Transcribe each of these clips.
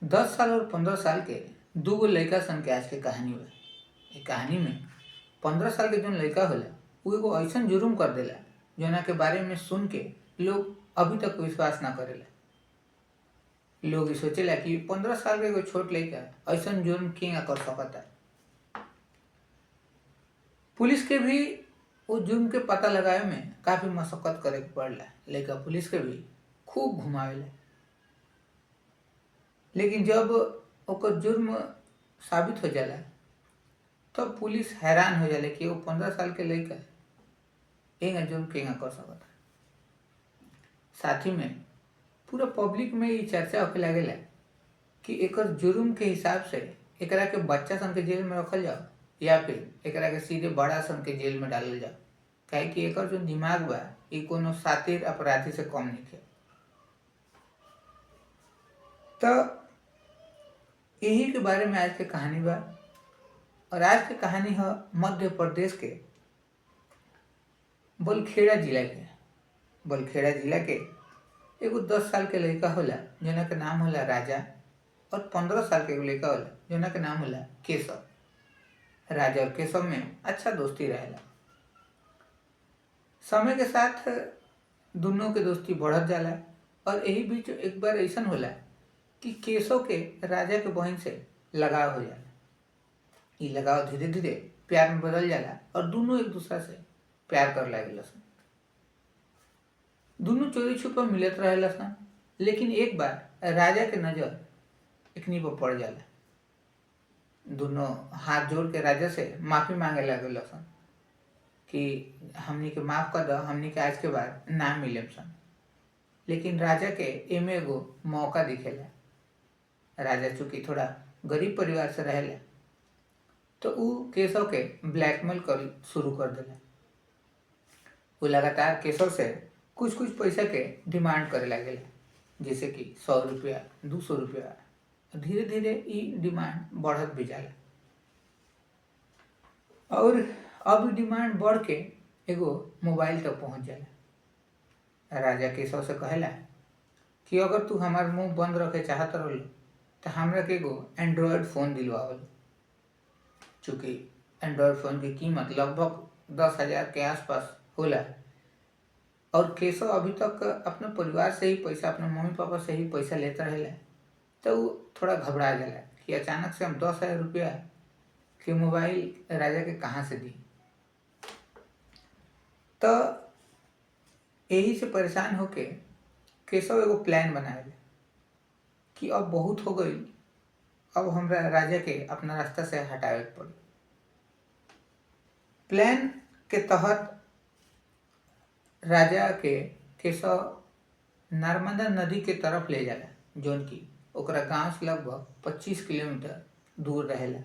10 साल और 15 साल के दूगो लड़का सन के आज के कहानी बा। ए कहानी में 15 साल के जौन लड़का होला उ एगो ऐसन जुर्म कर देला जौना के बारे में सुन के लोग अभी तक विश्वास ना करेला। लोग ई सोचेला कि 15 साल के एगो छोट लड़का ऐसन जुर्म केंगा कर सकता। पुलिस के भी वो जुर्म के पता लगावे में काफी मशक्कत करे के पड़ला। लड़का पुलिस के भी खूब घुमावेला, लेकिन जब ओकर जुर्म साबित हो जाला तब पुलिस हैरान हो जाला कि वो 15 साल के लड़का एंगा जुर्म केंगा कर सकता। साथ ही में पूरा पब्लिक में ये चर्चा होखे लागेला कि एकर जुर्म के हिसाब से एकरा के बच्चा सन के जेल में रखल जाओ या फिर एकरा के सीधे बड़ा सन के जेल में डालल जाओ। काहे कि एकर जो दिमाग बा ई कोनो शातिर अपराधी से कम नइखे। तो यही के बारे में आज के कहानी बा। और आज के कहानी है मध्य प्रदेश के बलखेड़ा जिला के एगो 10 साल के लड़का होला जना के नाम होला राजा, और 15 साल के एगो लड़का होला जना के नाम होला केशव। राजा और केशव में अच्छा दोस्ती रहेला। समय के साथ दोनों के दोस्ती बढ़त जाला और यही बीच एक बार ऐसन होला कि केशव के राजा के बहन से लगाव हो जाला। ई लगाव धीरे धीरे प्यार में बदल जाला और दोनों एक दूसरा से प्यार कर लागेला सन। दोनों चोरी छुपा मिलत रहेला सन, लेकिन एक बार राजा के नजर एकनी पर पड़ जाला। दोनों हाथ जोड़ के राजा से माफी मांगे लागेला सन कि हमनी के माफ कर दो, हमनी के आज के बाद ना मिलेम सन। लेकिन राजा के एमे एगो मौका दिखेला। राजा चूंकि थोड़ा गरीब परिवार से रहेला तो उ केशव के ब्लैकमेल कर शुरू कर देला। वो लगातार केशव से कुछ कुछ पैसा के डिमांड करे लागेला, जैसे कि 100 रुपया, 200 रुपया। धीरे धीरे ई डिमांड बढ़त भी जाला और अब डिमांड बढ़ के एगो मोबाइल तक पहुंच जाला। राजा केशव से कहेला कि अगर तू हमार मुंह बंद रखे चाहत रहल तो हमरा के एगो एंड्रॉयड फ़ोन दिलवावल। चूँकि एंड्रॉयड फ़ोन की कीमत लगभग 10,000 के आसपास होला और केशव अभी तक अपने परिवार से ही पैसा, अपने मम्मी पापा से ही पैसा लेता रहेला। तो वो थोड़ा घबरा जाला कि अचानक से हम 10,000 रुपया के मोबाइल राजा के कहाँ से दी। तो यही से परेशान होके केशव एगो प्लान बनावेला कि अब बहुत हो गई, अब हमरा राजा के अपना रास्ता से हटावे के पड़ी। प्लान के तहत राजा के केशव नर्मदा नदी के तरफ ले जाला, जौन की ओकरा गांव से लगभग 25 किलोमीटर दूर रहेला।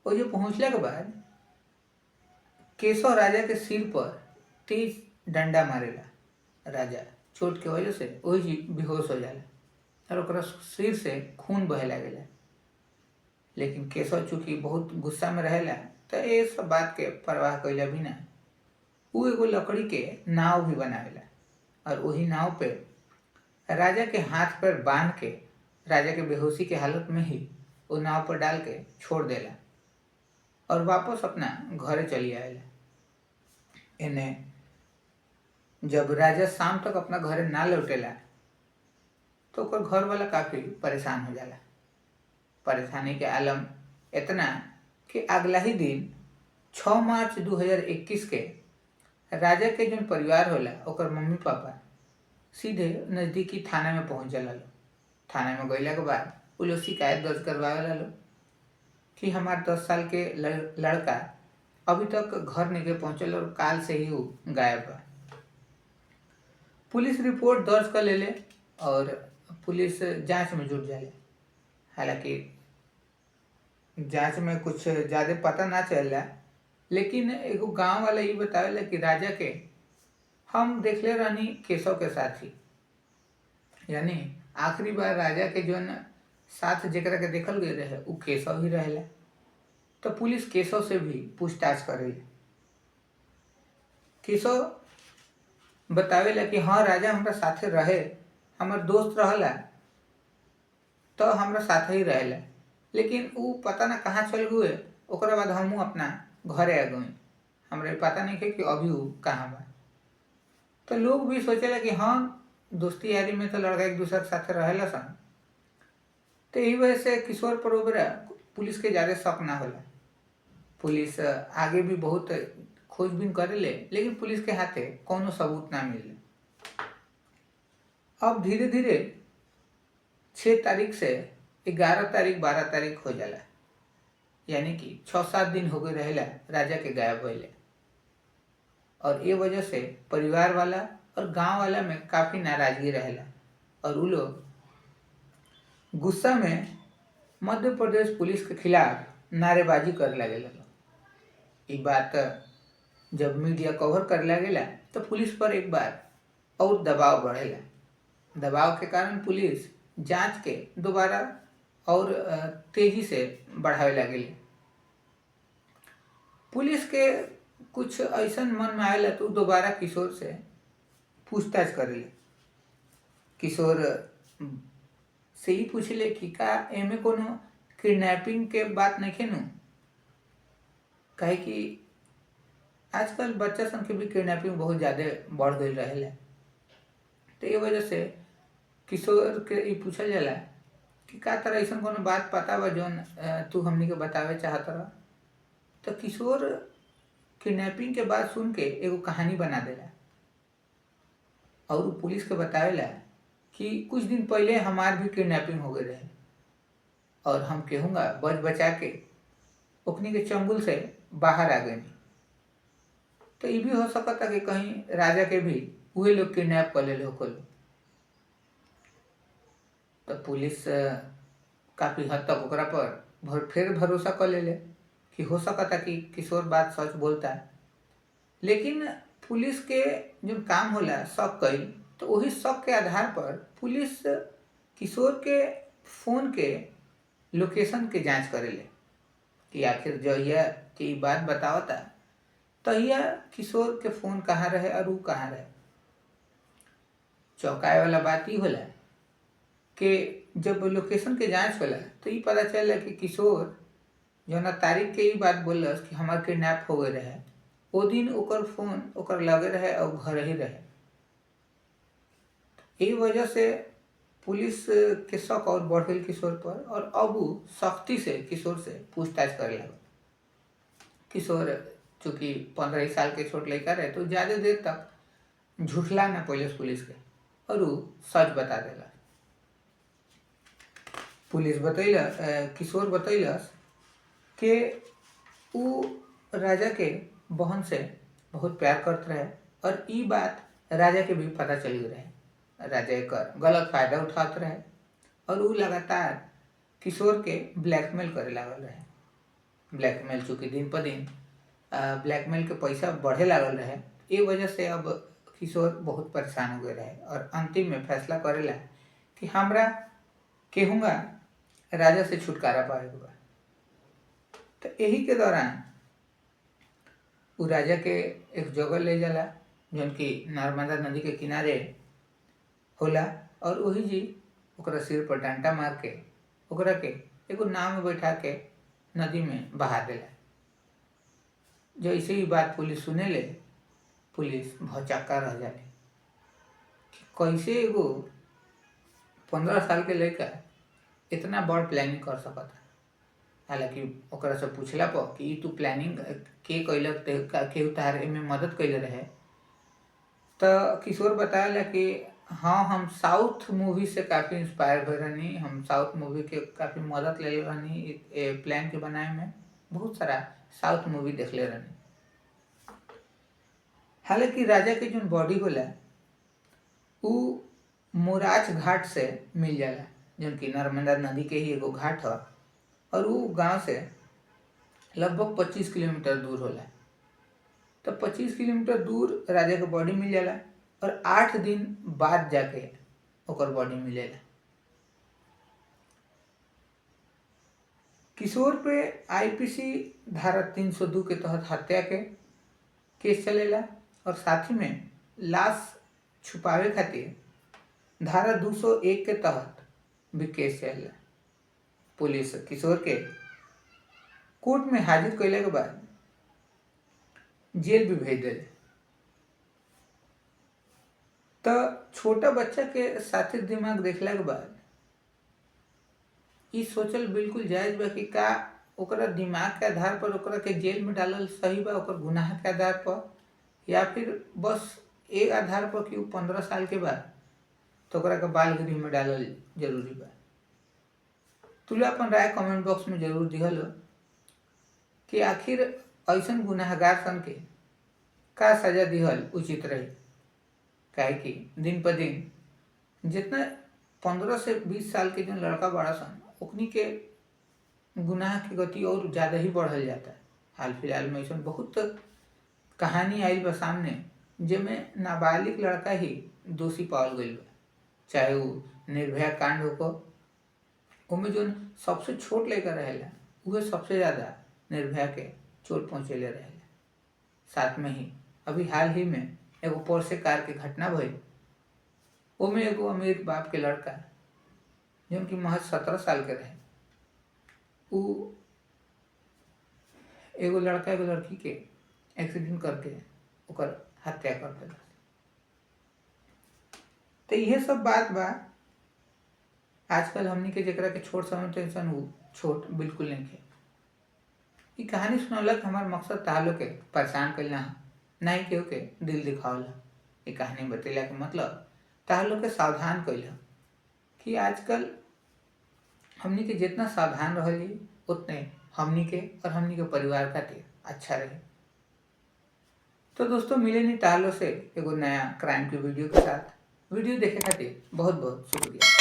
और जो पहुंचला के बाद केशव राजा के सिर पर तेज डंडा मारेला। राजा चोट के वजह से वही बेहोश हो जाला और ओकरा सिर से खून बहे लागेला। लेकिन केशव चूंकि बहुत गुस्सा में रहेला तो ये सब बात के परवाह कइला बिना उ एगो लकड़ी के नाव भी बनावेला और वही नाव पे राजा के हाथ पर बांध के राजा के बेहोशी के हालत में ही वो नाव पर डाल के छोड़ देला और वापस अपना घरे चली आएला। इन्हें जब राजा शाम तक अपना घरे ना लौटेला तो ओकर घर वाला काफी परेशान हो जाला। परेशानी के आलम इतना कि अगला ही दिन 6 मार्च 2021 के राजा के जो परिवार होला ओकर मम्मी पापा सीधे नजदीकी थाना में पहुंच जाला। थाना में गइला के बाद वो लोग शिकायत दर्ज करवावेला लो कि हमार 10 साल के लड़का अभी तक घर नहीं पहुंचल और काल से ही वो गायब बा। पुलिस रिपोर्ट दर्ज कर लेले और पुलिस जांच में जुट जाले। हालांकि जांच में कुछ ज़्यादा पता ना चला, लेकिन एगो गांव वाला ये बतावेला कि राजा के हम देखले रहनी केशव के साथ ही, यानी आखिरी बार राजा के जोन साथ जेकरा के देखल गए रहे वो केशव ही रहेला। तो पुलिस केशव से भी पूछताछ करेला। केशव बतावेला कि हाँ राजा हमरा साथे रहे, हमार दोस्त रहला, तो हमरा साथ ही रहेला, लेकिन ऊ पता ना कहाँ चल गए। ओकरा बाद हमहू अपना घरे आ गई, हमरा पता नहीं कि अभी ऊ कहाँ बा। तो लोग भी सोचेला कि हाँ, दोस्ती यारी में तो लड़का एक दूसरे के साथ रहेला सन। तो यही वजह से किशोर पर ओकरा पुलिस के ज़्यादा शक ना होला। पुलिस आगे भी बहुत खोजबीन करेले, लेकिन पुलिस के हाथे कौनो सबूत ना मिले। अब धीरे धीरे 6 तारीख से 11 तारीख 12 तारीख हो जाला, यानी कि 6-7 दिन हो गए रहेला राजा के गायब होइले। और ये वजह से परिवार वाला और गांव वाला में काफ़ी नाराजगी रहेला, और उ लोग गुस्सा में मध्य प्रदेश पुलिस के खिलाफ नारेबाजी करे लगेला। ये बात जब मीडिया कवर करे लगेला तो पुलिस पर एक बार और दबाव बढ़ेला। दबाव के कारण पुलिस जांच के दोबारा और तेजी से बढ़ावे लगेले। पुलिस के कुछ ऐसा मन में आएला तो दोबारा किशोर से पूछताछ करेले। किशोर से ही पूछले कि का एमे कोनो किडनैपिंग के बात नहीं नु, काहे कि आजकल बच्चा सन के भी किडनैपिंग बहुत ज़्यादा बढ़ गई रहेला। तो ये वजह से किशोर के ये पूछल जाला कि का तरह ऐसा कोनो बात पता बा जौन तू हमनी के बतावे चाहत रह। तो किशोर किडनैपिंग के बात सुन के एगो कहानी बना देला, और पुलिस के बतावेला कि कुछ दिन पहले हमार भी किडनैपिंग हो गई रहे, और हम कहूँगा बच बचा के ओकनी के चंगुल से बाहर आ गए। तो ये भी हो सकता कि कहीं राजा के भी वही लोग किडनैप कर ले हो। तो पुलिस काफ़ी हद तक ओकरा पर फिर भरोसा कर ले कि हो सकता कि किशोर बात सच बोलता है। लेकिन पुलिस के जो काम होला शक कईल, तो वही शक के आधार पर पुलिस किशोर के फ़ोन के लोकेशन के जांच करेले कि आखिर जहिया की बात बतावता तहिया किशोर के फ़ोन कहाँ रहे और वो कहाँ रहे। चौंकाए वाला बात ही होला कि जब लोकेशन के जांच होला तो ये पता चला कि किशोर जौना तारीख के ही बात बोलस कि हमार किडनैप हो गए रहे, वो दिन ओकर फ़ोन ओकर लगे रहे और घर ही रहे। यही वजह से पुलिस के शक और बढ़ गई किशोर पर, और अब वो सख्ती से किशोर से पूछताछ करे लगा। किशोर चूँकि 15 साल के छोट लड़का रहे तो ज़्यादा देर तक झूठला ना पुलिस के, और वो सच बता देला। पुलिस किशोर बतैलस कि वो राजा के बहन से बहुत प्यार करते रहे, और ये बात राजा के भी पता चल रहे। राजा एक गलत फायदा उठाते रहे, और वो लगातार किशोर के ब्लैकमेल करे लागल रहे। ब्लैकमेल चूँकि दिन पर दिन ब्लैकमेल के पैसा बढ़े लागल रहे, ये वजह से अब किशोर बहुत परेशान हो गए रहे, और अंतिम में फैसला करेला कि हमरा कहूँगा राजा से छुटकारा पाएगा बा। तो यही के दौरान वो राजा के एक जगह ले जाला जौन कि नर्मदा नदी के किनारे होला, और वही जी ओकरा सिर पर डंडा मार के ओकरा के एगो नाव में बैठा के नदी में बहा देला। जैसे ही बात पुलिस सुने ले, पुलिस भौचक्का रह जाले कि कैसे एगो 15 साल के लड़का इतना बड़ प्लानिंग कर सकता। हालांकि ओकरा से पूछला पर कि तू प्लानिंग के कैलक, केहू तार एमे मदद कैले रहे, तो किशोर बताया कि हाँ, हम साउथ मूवी से काफ़ी इंस्पायर हुए रहनी, हम साउथ मूवी के काफ़ी मदद ले रहनी प्लान के बनाए में, बहुत सारा साउथ मूवी देख ले रहनी। हालांकि राजा के जो बॉडी होला वो मोराच घाट से मिल जाला, जो कि नर्मदा नदी के ही एगो घाट है, और वो गांव से लगभग 25 किलोमीटर दूर होला। तो 25 किलोमीटर दूर राजा के बॉडी मिल जाला, और 8 दिन बाद जाके ओकर बॉडी मिलेला। किशोर पे आईपीसी धारा 302 के तहत हत्या के केस चलेला, और साथ ही में लाश छुपावे खातिर धारा 201 के तहत भी केस चलेला। पुलिस किशोर के कोर्ट में हाजिर कैला के बाद जेल भी भेज दिले। तो छोटा बच्चा के साथी दिमाग देखला के बाद ई सोचल बिल्कुल जायज बा कि का ओकरा दिमाग के आधार पर ओकरा के जेल में डालल सही बा, ओकर गुनाह के आधार पर, या फिर बस एक आधार पर कि 15 साल के बाद तो ओकरा के बाल गृह में डालल जरूरी बा। तू लोग अपन राय कमेंट बॉक्स में जरूर दिहल कि आखिर ऐसन गुनाहगार सन के का सजा दिहल उचित रही। काहे कि दिन पर दिन जितना 15 से 20 साल के जो लड़का बड़ा सन ओकनी के गुनाह की गति और ज़्यादा ही बढ़ल जाता है। हाल फिलहाल में ऐसा बहुत कहानी आयल बा सामने जेमें नाबालिग लड़का ही दोषी पावल गईल बा, चाहे वो निर्भया कांड होको, उनमें जो सबसे छोट लड़का रहेला उहे सबसे ज़्यादा निर्भया के चोट पहुँचेले रहेला। साथ में ही अभी हाल ही में एगो पोर्शे कार के घटना भइल, ओमे एगो अमीर बाप के लड़का जौन की महज 17 साल के रहे, उ एगो लड़का एगो लड़की के एक्सीडेंट करके ओकर हत्या कर देलक। तो यह सब बात बा आजकल हमनी के जेकरा के छोट समझते इंसान उ छोट बिल्कुल नहीं है। ये कहानी सुनौलक हमार मकसद तालो के परेशान कइल ना, नहीं केहू के दिल दिखावला। ये कहानी बतेला के मतलब तालो के सावधान कइल कि आजकल हमनी के जितना सावधान रहली उतने हमनी के और हमनी के परिवार खातिर अच्छा रहे। तो दोस्तों मिले नहीं तालो से एगो नया क्राइम की वीडियो के साथ। वीडियो देखे खातिर बहुत बहुत शुक्रिया।